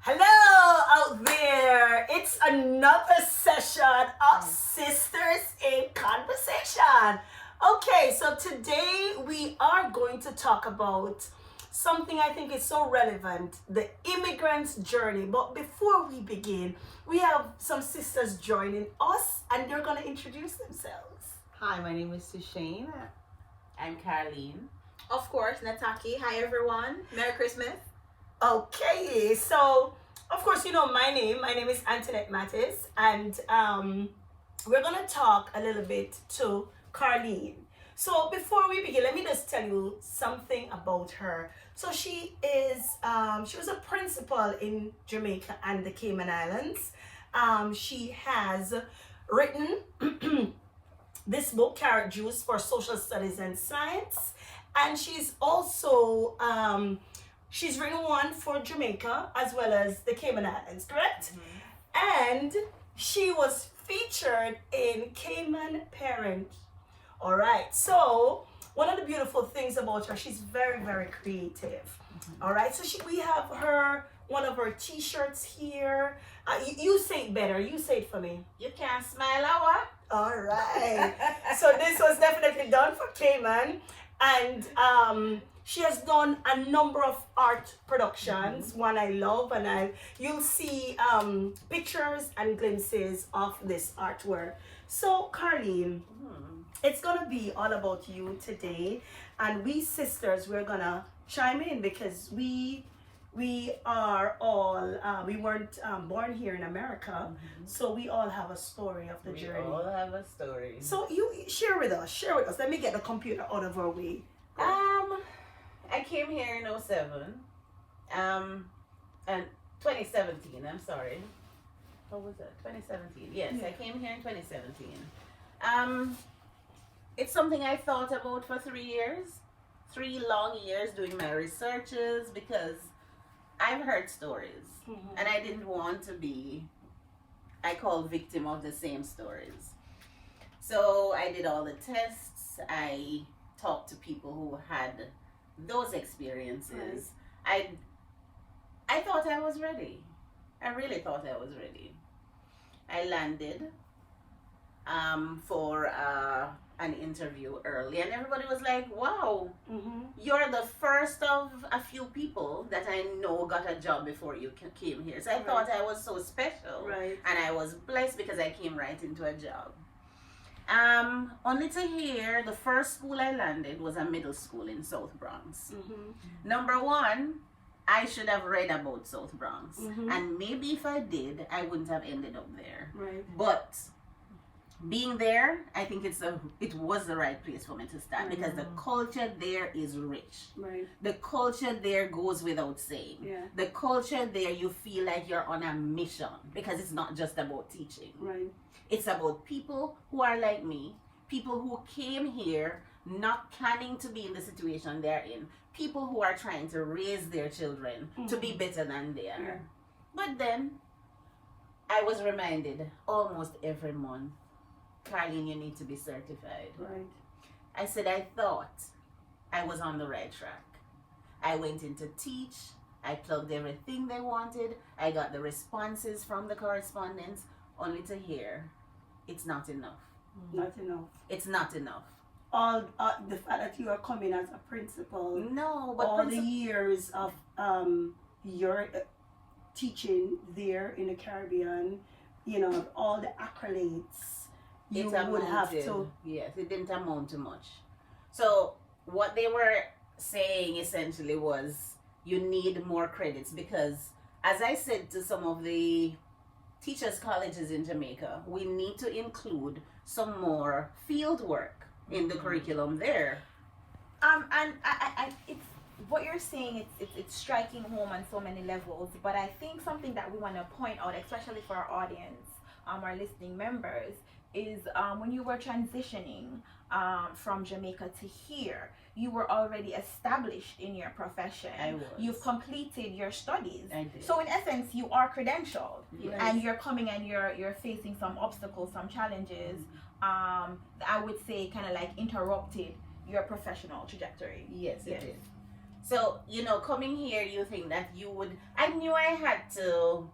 Hello out there. It's another session of Sisters in Conversation. Okay, so today we are going to talk about something I think is so relevant, the immigrant's journey. But before we begin, we have some sisters joining us and they're going to introduce themselves. Hi, my name is Sushane. I'm Caroline. Of course, Nataki. Hi, everyone. Merry Christmas. Okay, so of course you know my name. My name is Antoinette Mattis, and we're gonna talk a little bit to Carlene. So before we begin, let me just tell you something about her. So she was a principal in Jamaica and the Cayman Islands. She has written this book, Carrot Juice for Social Studies and Science, and she's also she's written one for Jamaica as well as the Cayman Islands, correct? And she was featured in Cayman Parent. All right. So one of the beautiful things about her, she's very, very creative. All right. So we have one of her T-shirts here. You say it better. You say it for me. You can smile our. All right. So this was definitely done for Cayman, and she has done a number of art productions. One I love, and you'll see pictures and glimpses of this artwork. So Carlene, it's gonna be all about you today, and we sisters, we're gonna chime in because we are all we weren't born here in America, so we all have a story of the journey. We all have a story. So you share with us. Let me get the computer out of our way. I came here in 07. And 2017, I'm sorry. What was it? 2017. Yes, Yeah. I came here in 2017. It's something I thought about for 3 years. 3 long years doing my researches because I've heard stories and I didn't want to be, I call victim of the same stories. So I did all the tests. I talked to people who had those experiences. Right. I thought I was ready. I really thought I was ready. I landed for an interview early, and everybody was like, wow, you're the first of a few people that I know got a job before you came here. So I thought I was so special, and I was blessed because I came right into a job. Only to hear the first school I landed was a middle school in South Bronx. Number one, I should have read about South Bronx, and maybe if I did, I wouldn't have ended up there. But being there, I think it was the right place for me to start because the culture there is rich. The culture there goes without saying. The culture there, you feel like you're on a mission because it's not just about teaching. It's about people who are like me, people who came here not planning to be in the situation they're in, people who are trying to raise their children to be better than they are. But then I was reminded almost every month, Carlene, you need to be certified. I said, I thought I was on the right track. I went in to teach. I plugged everything they wanted. I got the responses from the correspondents, only to hear it's not enough. Not enough. It's not enough. All the fact that you are coming as a principal. No, but all the years of your teaching there in the Caribbean, all the accolades. You would have to. Yes, it didn't amount to much. So what they were saying essentially was you need more credits because, as I said to some of the teachers' colleges in Jamaica, we need to include some more field work in the curriculum there. And it's what you're saying. It's striking home on so many levels. But I think something that we want to point out, especially for our audience, our listening members, is when you were transitioning from Jamaica to here, you were already established in your profession. I was. You've completed your studies. I did. So in essence, you are credentialed, Yes. and you're coming and you're facing some obstacles, some challenges. I would say kind of like interrupted your professional trajectory. Yes, it Yes. did. So, coming here, you think that you would. I knew I had to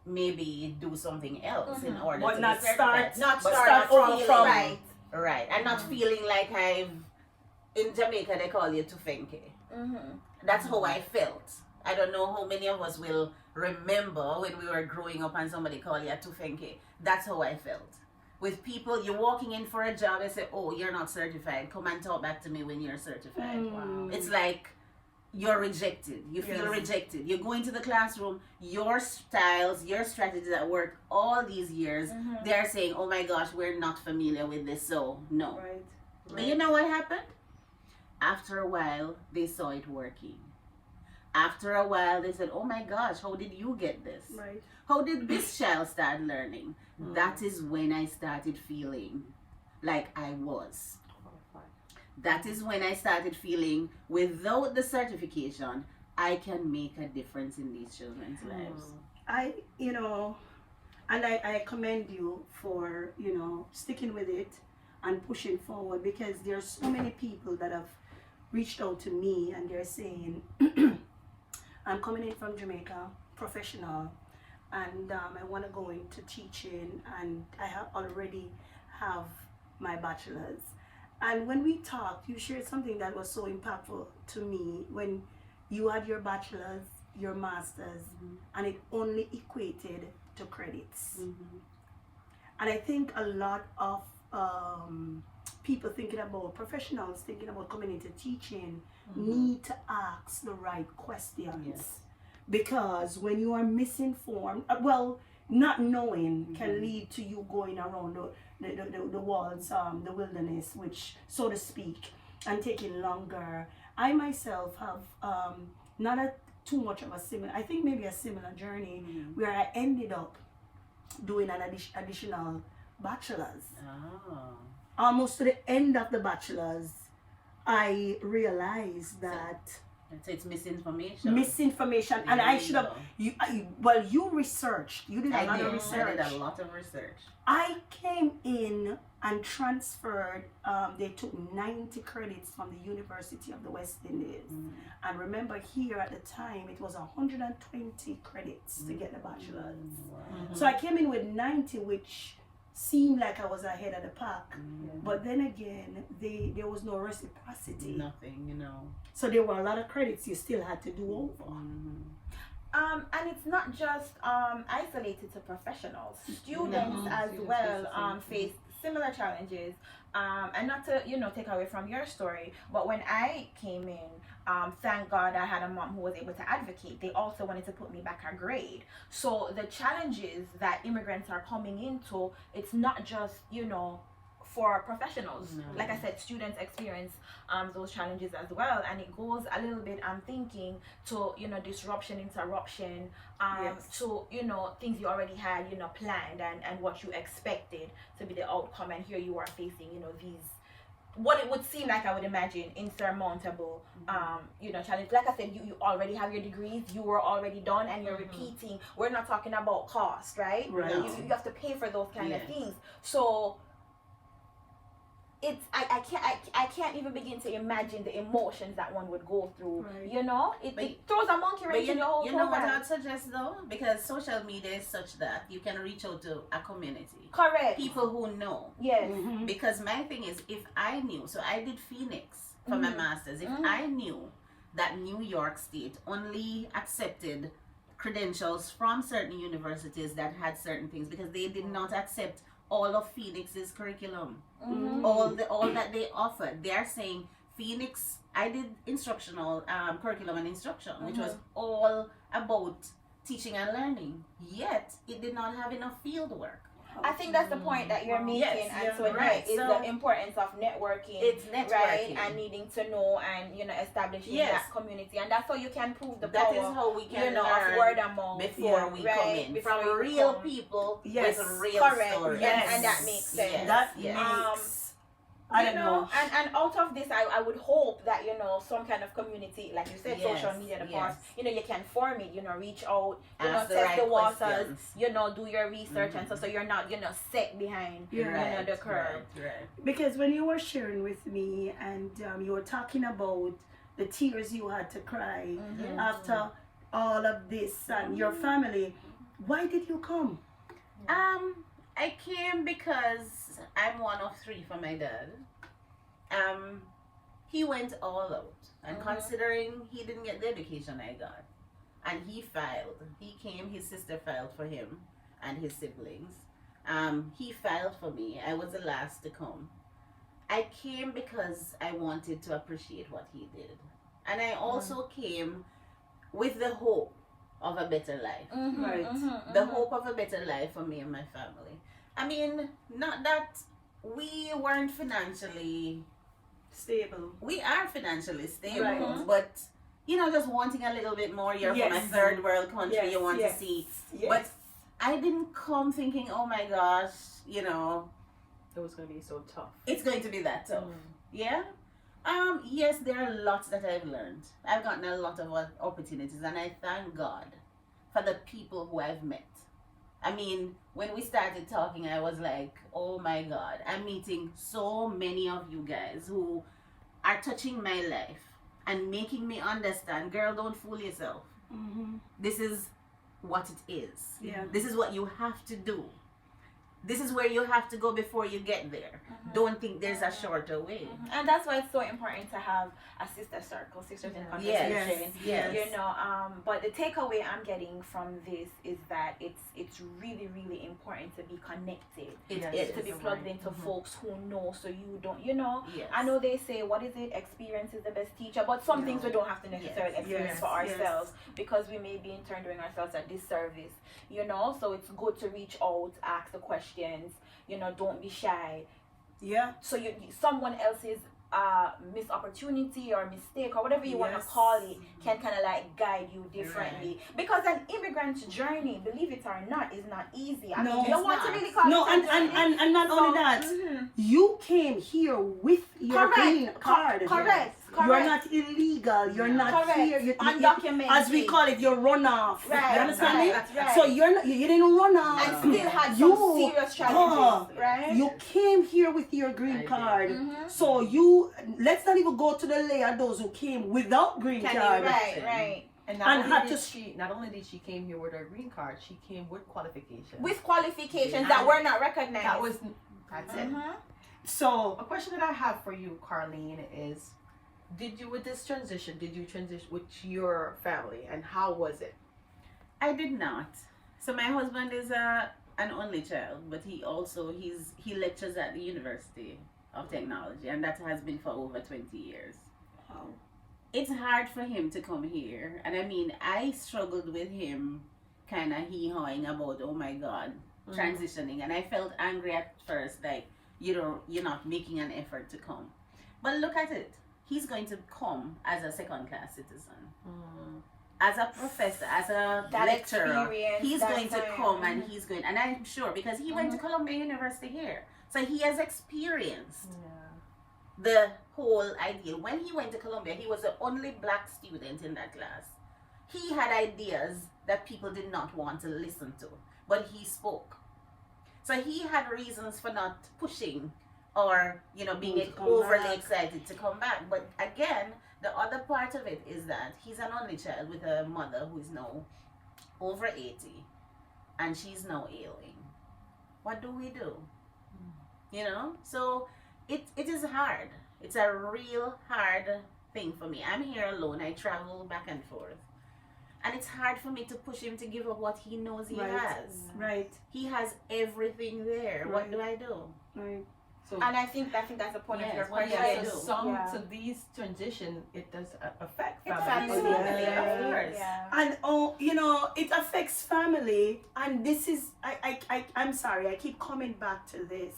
maybe do something else in order But to not be certified. start, Not But start feeling- from right. Right. And not feeling like in Jamaica, they call you tufenke. That's how I felt. I don't know how many of us will remember when we were growing up and somebody called you a tufenke. That's how I felt. With people, you're walking in for a job, they say, oh, you're not certified. Come and talk back to me when you're certified. Wow. It's like you're rejected. You feel rejected. You go into the classroom, your styles, your strategies that work all these years, they're saying, oh my gosh, we're not familiar with this, so no. Right. But you know what happened? After a while, they saw it working. After a while, they said, oh my gosh, how did you get this? Right. How did this child start learning? That is when I started feeling like I was. That is when I started feeling without the certification, I can make a difference in these children's lives. I commend you for, sticking with it and pushing forward, because there's so many people that have reached out to me and they're saying, I'm coming in from Jamaica, professional, and I want to go into teaching, and I already have my bachelor's. And when we talked, you shared something that was so impactful to me when you had your bachelor's, your master's, and it only equated to credits. And I think a lot of people thinking about, professionals thinking about coming into teaching, need to ask the right questions. Yes. Because when you are misinformed, not knowing can lead to you going around the walls, the wilderness, which, so to speak, and taking longer. I myself have not too much of a similar, I think maybe a similar journey where I ended up doing an additional bachelor's. Almost to the end of the bachelor's, I realized that So it's misinformation. Misinformation, and I should have. You researched. You did a lot of research. I did a lot of research. I came in and transferred. They took 90 credits from the University of the West Indies, and remember here at the time it was 120 credits to get the bachelor's. So I came in with 90, which seemed like I was ahead of the pack, but then again, there was no reciprocity. Nothing. So there were a lot of credits you still had to do over. And it's not just isolated to professionals. Students as well face similar challenges. And not to take away from your story, but when I came in, thank God I had a mom who was able to advocate. They also wanted to put me back a grade. So the challenges that immigrants are coming into, it's not just for professionals. Like I said, students experience those challenges as well, and it goes a little bit, I'm thinking, to disruption, interruption, to things you already had planned and what you expected to be the outcome, and here you are facing these, what it would seem like, I would imagine, insurmountable challenge. Like I said, you already have your degrees, you were already done, and you're repeating. We're not talking about cost, right? You have to pay for those kind of things. So it's I can't even begin to imagine the emotions that one would go through. It throws a monkey wrench in your whole program. What I'd suggest though, because social media is such that you can reach out to a community. Correct. People who know. Yes. Because my thing is, if I knew, so I did Phoenix for my master's. If I knew that New York State only accepted credentials from certain universities that had certain things, because they did not accept all of Phoenix's curriculum, all that they offered. They are saying Phoenix. I did instructional curriculum and instruction, which was all about teaching and learning. Yet it did not have enough field work. I think that's the point that you're making, is the importance of networking. It's networking, right? And needing to know and establishing that community, and that's how you can prove the that power. That is how we can learn of word of mouth before we come in from real people with real stories. And that makes sense. That makes. I don't know. And out of this, I would hope that some kind of community, like you said, social media, the past, you can form it, reach out, ask test the waters, questions. do your research, and so you're not set behind the curve. Because when you were sharing with me and you were talking about the tears you had to cry Mhm. after all of this and your family. Why did you come? I came because I'm one of three for my dad. He went all out, and considering he didn't get the education I got, and he filed. He came. His sister filed for him and his siblings. He filed for me. I was the last to come. I came because I wanted to appreciate what he did, and I also came with the hope of a better life. Mhm, Right. mhm, The mhm. hope of a better life for me and my family. I mean, not that we weren't financially, Stable. we are financially stable, Right. but just wanting a little bit more. You're from a Yes. third world country, Yes, you want yes, to see. yes. But I didn't come thinking, oh my gosh, It was going to be so tough. it's going to be that tough. Mm. Yeah. Yes, there are lots that I've learned. I've gotten a lot of opportunities, and I thank God for the people who I've met. I mean, when we started talking, I was like, oh my God, I'm meeting so many of you guys who are touching my life and making me understand, girl, don't fool yourself. Mm-hmm. This is what it is. Yeah. This is what you have to do. This is where you have to go before you get there. Don't think there's a shorter way. And that's why it's so important to have a sister circle, sisters in conversation. Yes. But the takeaway I'm getting from this is that it's really, really important to be connected. It Yes. is. To be plugged into folks who know, so you don't, Yes. I know they say, what is it, experience is the best teacher, but some things we don't have to necessarily Yes. experience Yes. for ourselves, because we may be in turn doing ourselves a disservice, so it's good to reach out, ask the questions, don't be shy. Yeah. So someone else's missed opportunity or mistake or whatever you want to Yes. call it can kind of like guide you differently, because an immigrant's journey, believe it or not, is not easy. I No, mean, you don't it's want not. to really call No, it a and, journey. and not only that, Mhm. you came here with your green card. Correct. You're not illegal. You're not Correct. here. Undocumented. As we call it, you're runoff. Right, You understand me? right. So you're not. You didn't run off. And still had You- some serious challenges, right? You came here with your green I did. card. Mhm. So let's not even go to the layer of those who came without green Can you, card. right. And And had not only did she came here with her green card, she came with qualifications. With qualifications that were not recognized. That's it. Mhm. So A question that I have for you, Carlene, is did you transition with your family, and how was it? I did not. So my husband is an only child, but he lectures at the University of Technology, and that has been for over 20 years. wow. It's hard for him to come here, and I mean, I struggled with him kind of hee-hawing about, oh my God, transitioning, and I felt angry at first, like, you're not making an effort to come. But look at it. He's going to come as a second-class citizen. As a professor, as a That lecturer, experience, he's that going to time. come and I'm sure, because he went to Columbia University here. So he has experienced the whole idea. When he went to Columbia, he was the only black student in that class. He had ideas that people did not want to listen to, but he spoke. So he had reasons for not pushing or, being To come overly back. excited to come back. But again, the other part of it is that he's an only child with a mother who is now over 80 and she's now ailing. What do we do? So it is hard. It's a real hard thing for me. I'm here alone. I travel back and forth. And it's hard for me to push him to give up what he knows he Right. has. Right. He has everything there. What Right. do I do? Right. So And I think that's the point of Yes, your what do question. I do? so these transition, it does affect It's family. family, Yeah. Of course. yeah. And it affects family, and this is I'm sorry, I keep coming back to this.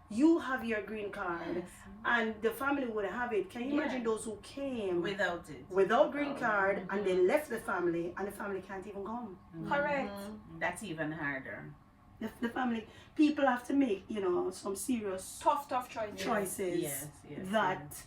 You have your green card, and the family would have it. Can you Yeah. imagine those who came Without it. without green card and they left the family, and the family can't even come? Correct. That's even harder. The family, people have to make some serious Tough choices. choices Yes. that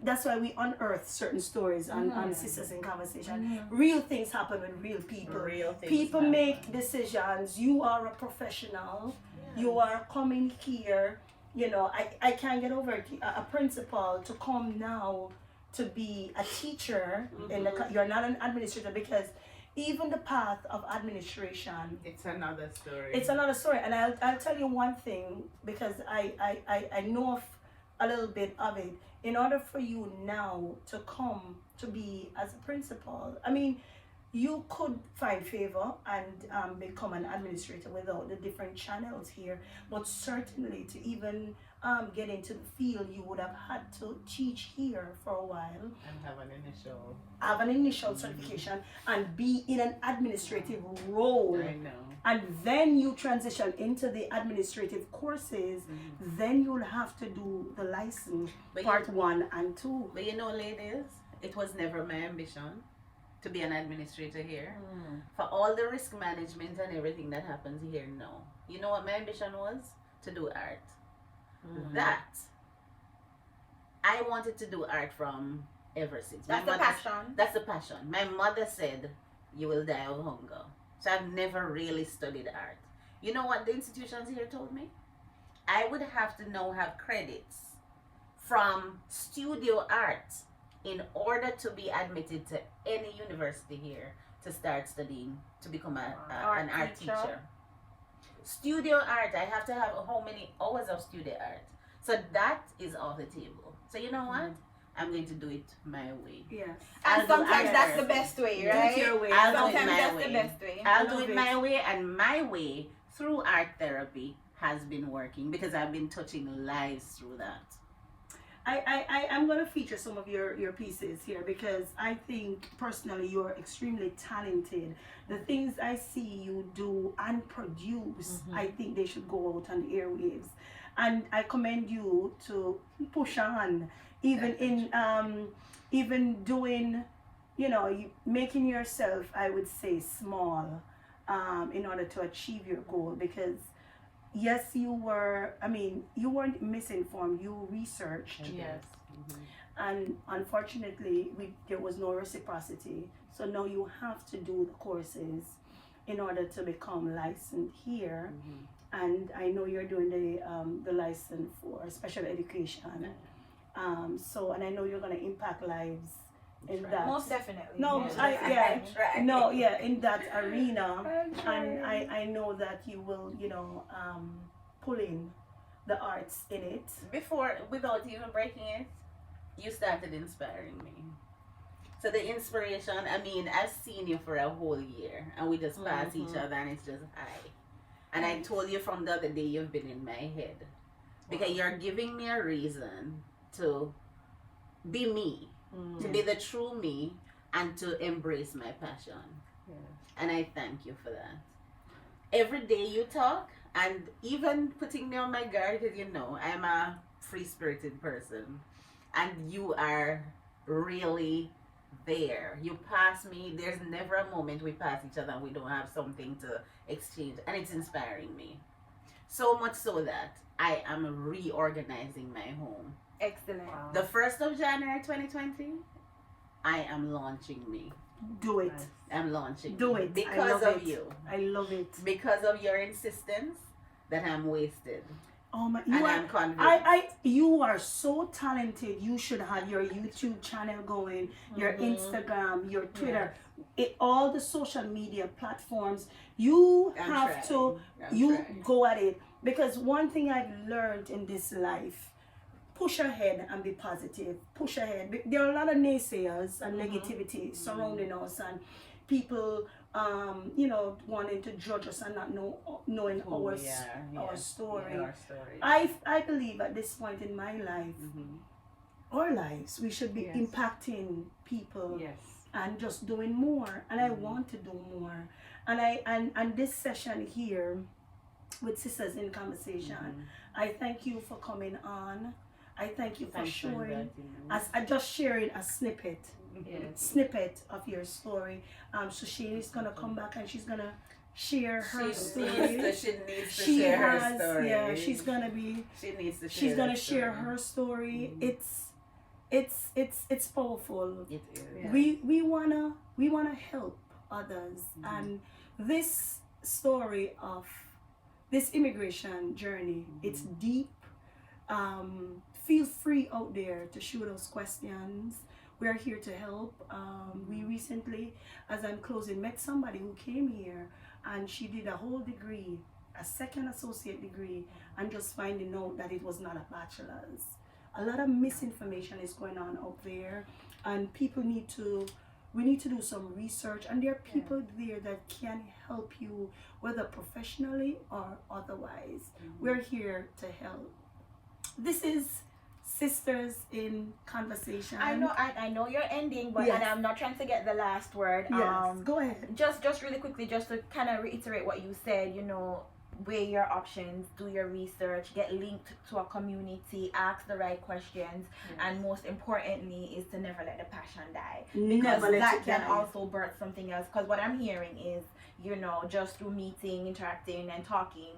that's why we unearth certain stories on Sisters in Conversation. Real things happen with real people. Real things People happen. make decisions. You are a professional. You are coming here I can't get over it. A principal to come now to be a teacher you're not an administrator, because even the path of administration, It's another story. it's another story. And I'll tell you one thing, because I know of a little bit of it. In order for you now to come to be as a principal, I mean, you could find favor and become an administrator without the different channels here, but certainly to even get into the field, you would have had to teach here for a while, And have an initial certification, and be in an administrative role. I know. And then you transition into the administrative courses, then you'll have to do the license But part 1 and 2. But ladies, it was never my ambition to be an administrator here. For all the risk management and everything that happens here, no. You know what my ambition was? To do art. That I wanted to do art from ever since. That's the passion. That's the passion. My mother said, "You will die of hunger." So I've never really studied art. You know what the institutions here told me? I would have to now have credits from studio art in order to be admitted to any university here to start studying to become an art teacher. Studio art, I have to have how many hours of studio art? So that is off the table. So you know what? I'm going to do it my way. Yes. And I'll do sometimes art that's the therapy. best way, Do it right? your way. I'll do it Sometimes my that's way. the best way. I'll do Love it it. my way, and my way through art therapy has been working because I've been touching lives through that. I'm going to feature some of your pieces here, because I think personally you're extremely talented. The things I see you do and produce, I think they should go out on the airwaves. And I commend you to push on, even even doing, making yourself, I would say, small, in order to achieve your goal. Because yes, you weren't misinformed, you researched. Yes. And unfortunately, there was no reciprocity. So now you have to do the courses in order to become licensed here. And I know you're doing the license for special education. And I know you're gonna impact lives in that. Most definitely. No, Yes. in that arena. And I know that you will, pull in the arts in it. Before, without even breaking it, you started inspiring me. So the inspiration, I've seen you for a whole year, and we just pass each other, and it's just hi. And I told you from the other day, you've been in my head, because you're giving me a reason to be me, to be the true me, and to embrace my passion. And I thank you for that. Every day you talk, and even putting me on my guard, because I'm a free-spirited person, and you are really there. You pass me, there's never a moment we pass each other and we don't have something to exchange, and it's inspiring me. So much so that I am reorganizing my home. Excellent. Wow. The 1st of January 2020, I am launching me. Do it. I'm launching Do me it. I because love of it. you. I love it. Because of your insistence that I'm wasted. Oh my! And I'm convinced. You are so talented. You should have your YouTube channel going, your Instagram, your Twitter, all the social media platforms. You I'm have to. trying. You trying. go at it, because one thing I've learned in this life: push ahead and be positive. Push ahead. There are a lot of naysayers and negativity surrounding us, and people wanting to judge us and not knowing our story. Our story. I believe at this point in my life, our lives, we should be Yes. impacting people Yes. and just doing more. And I want to do more. And this session here with Sisters in Conversation, I thank you for coming on. I thank you for Thanks for sharing. inviting me. As I just sharing a snippet of your story. So Shane is gonna come back and she's gonna share her story. She needs to She share her has, story. yeah. She's gonna be. She needs to share. She's gonna her share story. her story. It's powerful. It is. Yeah. We wanna help others, and this story of this immigration journey, it's deep. feel free out there to shoot us questions. We're here to help. We recently, as I'm closing, met somebody who came here and she did a whole degree, a second associate degree, and just finding out that it was not a bachelor's. A lot of misinformation is going on out there, and we need to do some research, and there are people there that can help you, whether professionally or otherwise. We're here to help. This is Sisters in Conversation. I know you're ending, but Yes. and I'm not trying to get the last word. Yes, go ahead. Just really quickly, just to kind of reiterate what you said, weigh your options, do your research, get linked to a community, ask the right questions, and most importantly is to never let the passion die, because Never let that it can die. also birth something else. Because what I'm hearing is, just through meeting, interacting, and talking,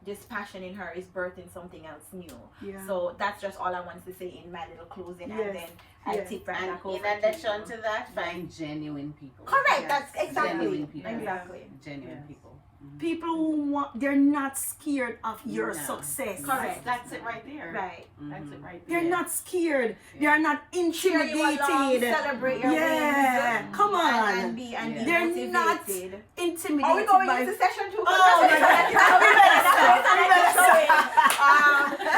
this passion in her is birthing something else new. Yeah. So that's just all I want to say in my little closing, Yes. and then I Yes. tip right And back over in to addition you. to that, find genuine people. Correct. Yes. That's exactly. Genuine people. Exactly. Genuine Yes. people. People who they're not scared of your No. success. Correct. That's it right there. Right. That's it right They're there. not scared. They are not Cheer you along, intimidated. celebrate your Yeah, wins. come on. And be Yeah. be They're not motivated. Intimidated Are we going by. into session 2? Oh my God. We better stop.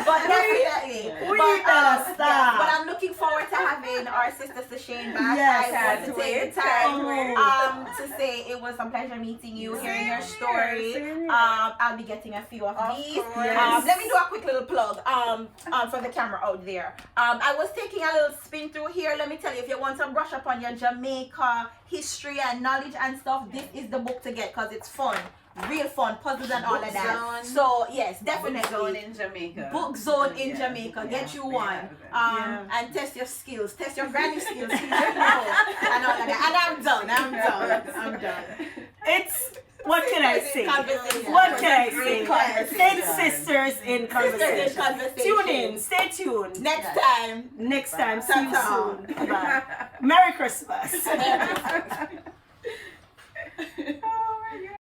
But definitely. We But, better stop. But I'm looking forward to having our sister Shane back. Yes. I want to take the time Oh. to say it was a pleasure meeting you, hearing your Same story. here, same here. I'll be getting a few of these. Yes. Let me do a quick little plug for the camera out there. I was taking a little spin through here. Let me tell you, if you want to brush up on your Jamaica history and knowledge and stuff, this is the book to get, because it's fun. Real fun, puzzles and all of that. Zone. So yes, Book zone definitely. in Jamaica. Book zone in Yeah. Jamaica. Get you Yeah. one. Yeah. And test your skills. Test your granny skills. And all of that. And I'm done. It's, what can I say? Conversation. What can I Great say? conversation. It's Sisters in Sisters in Conversation. Conversation. Tune in. Stay tuned. Next time. Next time. See you Ta-ta. soon. Bye. Merry Christmas.